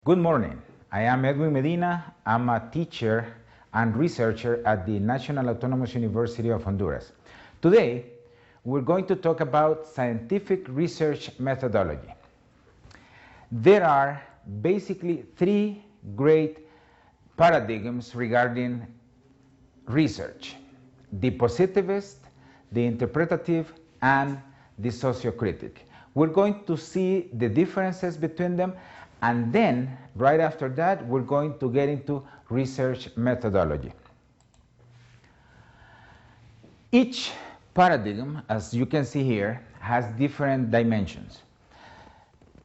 Good morning. I am Edwin Medina. I'm a teacher and researcher at the National Autonomous University of Honduras. Today, we're going to talk about scientific research methodology. There are basically three great paradigms regarding research: the positivist, the interpretative, and the sociocritic. We're going to see the differences between them, and then right after that we're going to get into research methodology. Each paradigm, as you can see here, has different dimensions.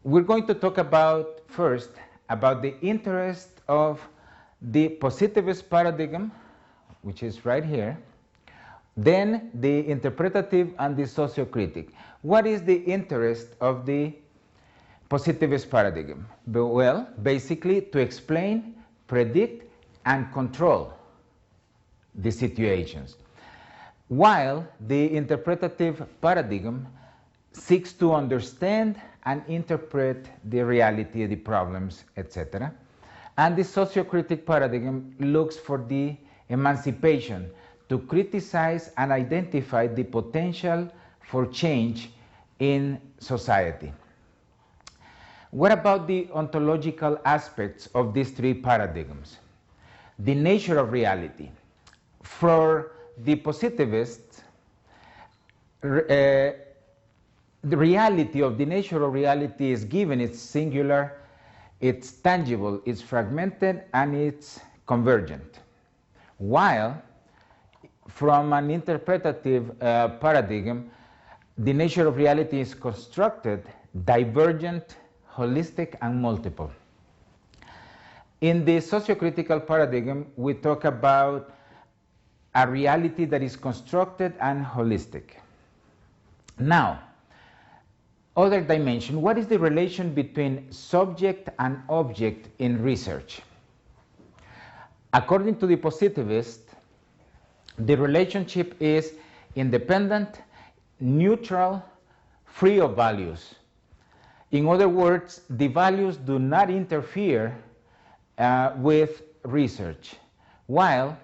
We're going to talk about first about the interest of the positivist paradigm, which is right here, then the interpretative and the sociocritic. What is the interest of the positivist paradigm? Well, basically to explain, predict, and control the situations, while the interpretative paradigm seeks to understand and interpret the reality, the problems, etc. And the sociocritic paradigm looks for the emancipation, to criticize and identify the potential for change in society. What about the ontological aspects of these three paradigms? The nature of reality. For the positivists, the reality of the nature of reality is given, it's singular, it's tangible, it's fragmented, and it's convergent. While from an interpretative paradigm, the nature of reality is constructed, divergent, holistic, and multiple. In the sociocritical paradigm, we talk about a reality that is constructed and holistic. Now, other dimension, what is the relation between subject and object in research? According to the positivist, the relationship is independent, neutral, free of values. In other words, the values do not interfere with research. While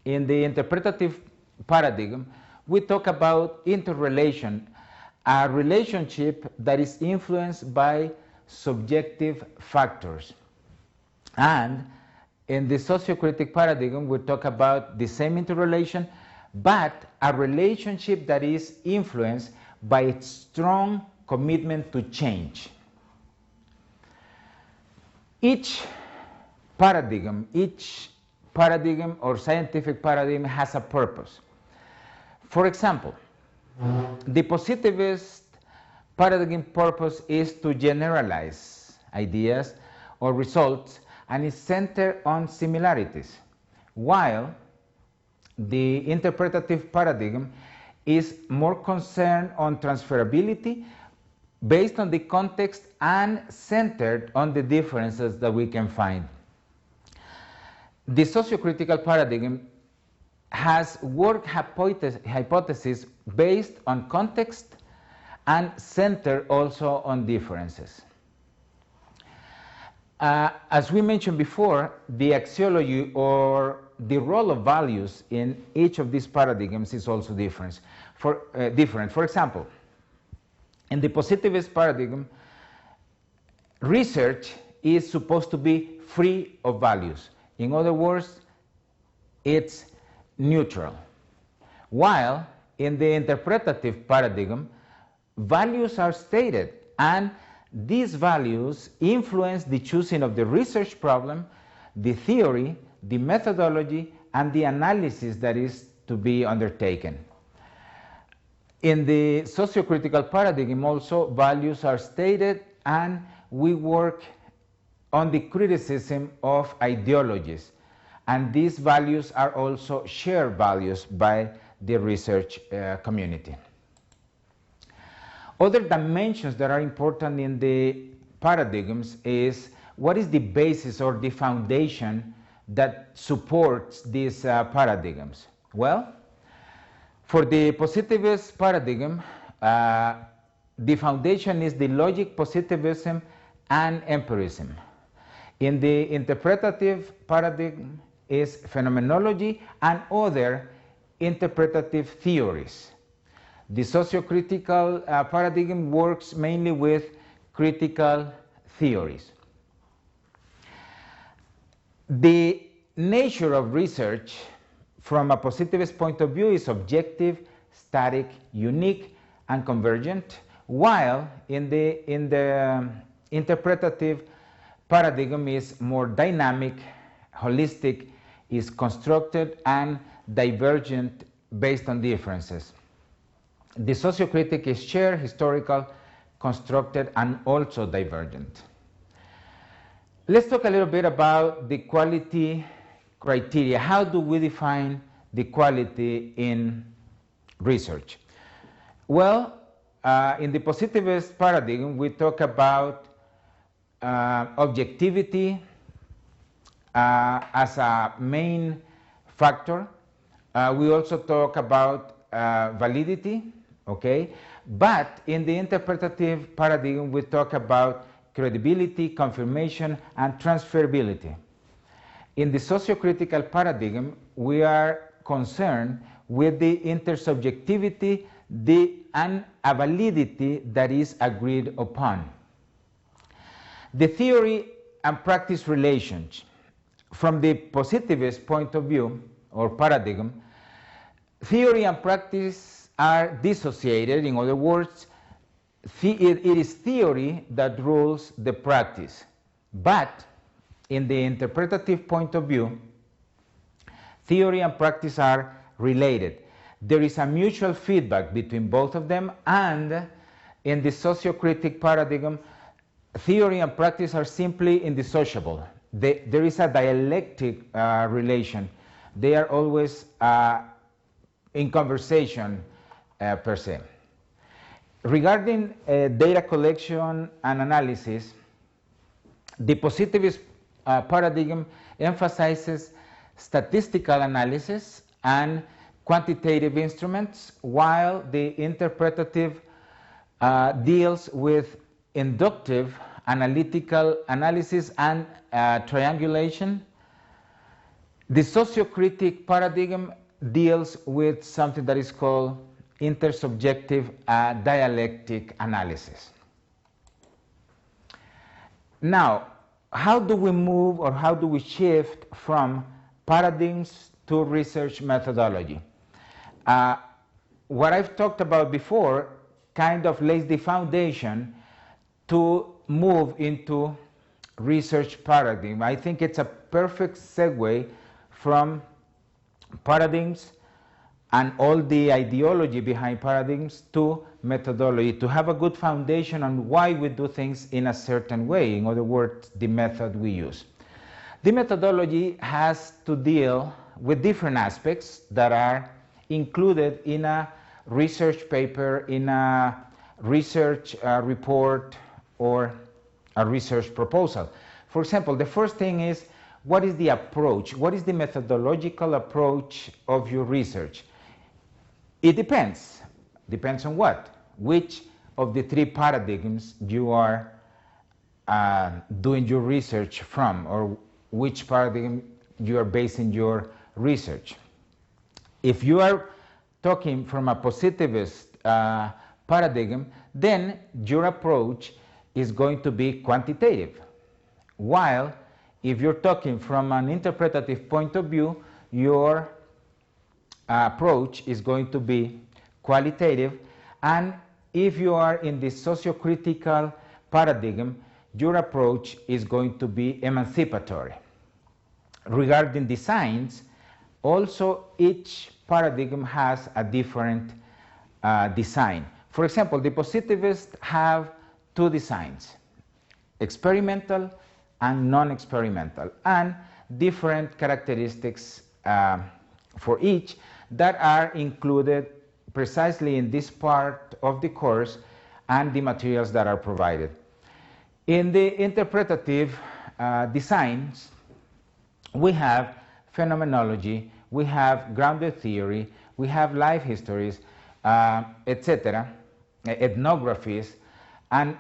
in the interpretative paradigm, we talk about interrelation, a relationship that is influenced by subjective factors. And in the sociocritic paradigm, we talk about the same interrelation, but a relationship that is influenced by its strong commitment to change. Each paradigm or scientific paradigm has a purpose. For example, the positivist paradigm purpose is to generalize ideas or results and is centered on similarities, while the interpretative paradigm is more concerned on transferability based on the context and centered on the differences that we can find. The sociocritical paradigm has work hypotheses based on context and centered also on differences. As we mentioned before, the axiology or the role of values in each of these paradigms is also different. For example, in the positivist paradigm, research is supposed to be free of values. In other words, it's neutral. While in the interpretative paradigm, values are stated, and these values influence the choosing of the research problem, the theory, the methodology, and the analysis that is to be undertaken. In the sociocritical paradigm also, values are stated, and we work on the criticism of ideologies, and these values are also shared values by the research community. Other dimensions that are important in the paradigms is what is the basis or the foundation that supports these paradigms. Well, for the positivist paradigm, the foundation is the logic, positivism, and empirism. In the interpretative paradigm is phenomenology and other interpretative theories. The socio-critical paradigm works mainly with critical theories. The nature of research from a positivist point of view is objective, static, unique, and convergent, while in the interpretative paradigm is more dynamic, holistic, is constructed and divergent based on differences. The sociocritic is shared, historical, constructed, and also divergent. Let's talk a little bit about the quality criteria. How do we define the quality in research? Well, in the positivist paradigm, we talk about objectivity as a main factor. We also talk about validity, okay? But in the interpretative paradigm, we talk about credibility, confirmation, and transferability. In the sociocritical paradigm, we are concerned with the intersubjectivity and a validity that is agreed upon. The theory and practice relations. From the positivist point of view or paradigm, theory and practice are dissociated. In other words, it is theory that rules the practice. But in the interpretative point of view, theory and practice are related. There is a mutual feedback between both of them, and in the sociocritic paradigm, theory and practice are simply indissociable. There is a dialectic relation. They are always in conversation per se. Regarding data collection and analysis, the positivist paradigm emphasizes statistical analysis and quantitative instruments, while the interpretative deals with inductive analytical analysis and triangulation. The sociocritic paradigm deals with something that is called intersubjective dialectic analysis. Now, how do we move or how do we shift from paradigms to research methodology? What I've talked about before kind of lays the foundation to move into research paradigm. I think it's a perfect segue from paradigms and all the ideology behind paradigms to methodology, to have a good foundation on why we do things in a certain way. In other words, the method we use. The methodology has to deal with different aspects that are included in a research paper, in a research report, or a research proposal. For example, the first thing is, what is the approach? What is the methodological approach of your research? It depends. Depends on what? Which of the three paradigms you are doing your research from, or which paradigm you are basing your research. If you are talking from a positivist paradigm, then your approach is going to be quantitative. While if you're talking from an interpretative point of view, your approach is going to be qualitative. And if you are in the sociocritical paradigm, your approach is going to be emancipatory. Regarding designs, also each paradigm has a different design. For example, the positivists have two designs, experimental and non-experimental, and different characteristics for each that are included precisely in this part of the course and the materials that are provided. In the interpretative designs, we have phenomenology, we have grounded theory, we have life histories, etc., ethnographies, and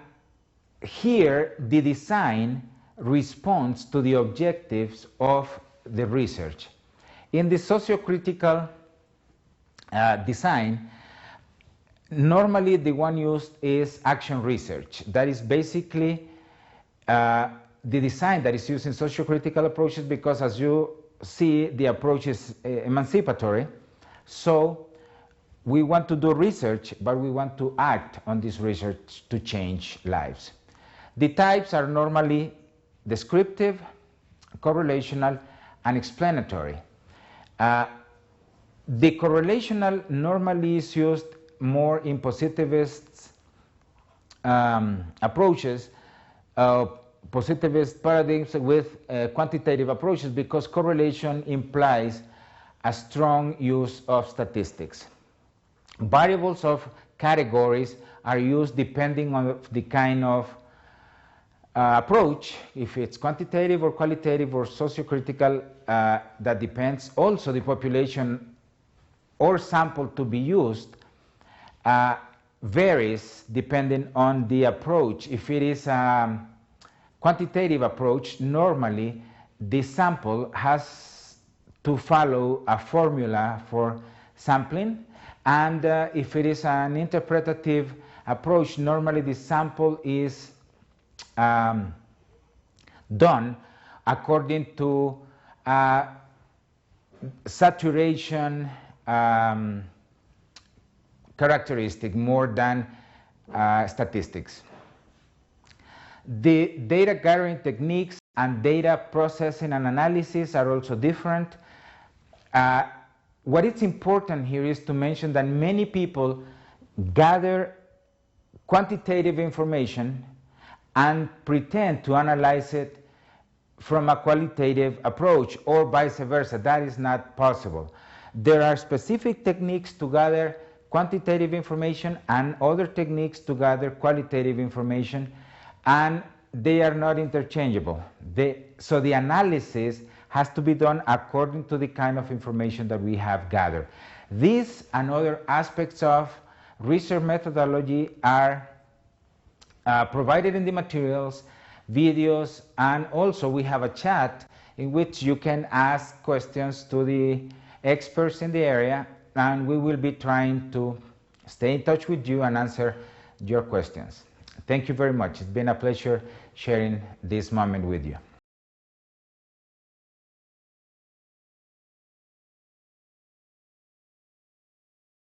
here the design responds to the objectives of the research. In the socio-critical design, normally the one used is action research. That is basically the design that is used in socio-critical approaches, because as you see, the approach is emancipatory. So we want to do research, but we want to act on this research to change lives. The types are normally descriptive, correlational, and explanatory. The correlational normally is used more in positivist approaches, positivist paradigms with quantitative approaches, because correlation implies a strong use of statistics. Variables of categories are used depending on the kind of approach, if it's quantitative or qualitative or socio-critical. That depends. Also, the population or sample to be used varies depending on the approach. If it is a quantitative approach, normally the sample has to follow a formula for sampling, and if it is an interpretative approach, normally the sample is done according to saturation characteristic more than statistics. The data gathering techniques and data processing and analysis are also different. What is important here is to mention that many people gather quantitative information and pretend to analyze it from a qualitative approach, or vice versa. That is not possible. There are specific techniques to gather quantitative information and other techniques to gather qualitative information, and they are not interchangeable. So the analysis has to be done according to the kind of information that we have gathered. These and other aspects of research methodology are provided in the materials, videos, and also we have a chat in which you can ask questions to the experts in the area, and we will be trying to stay in touch with you and answer your questions. Thank you very much. It's been a pleasure sharing this moment with you.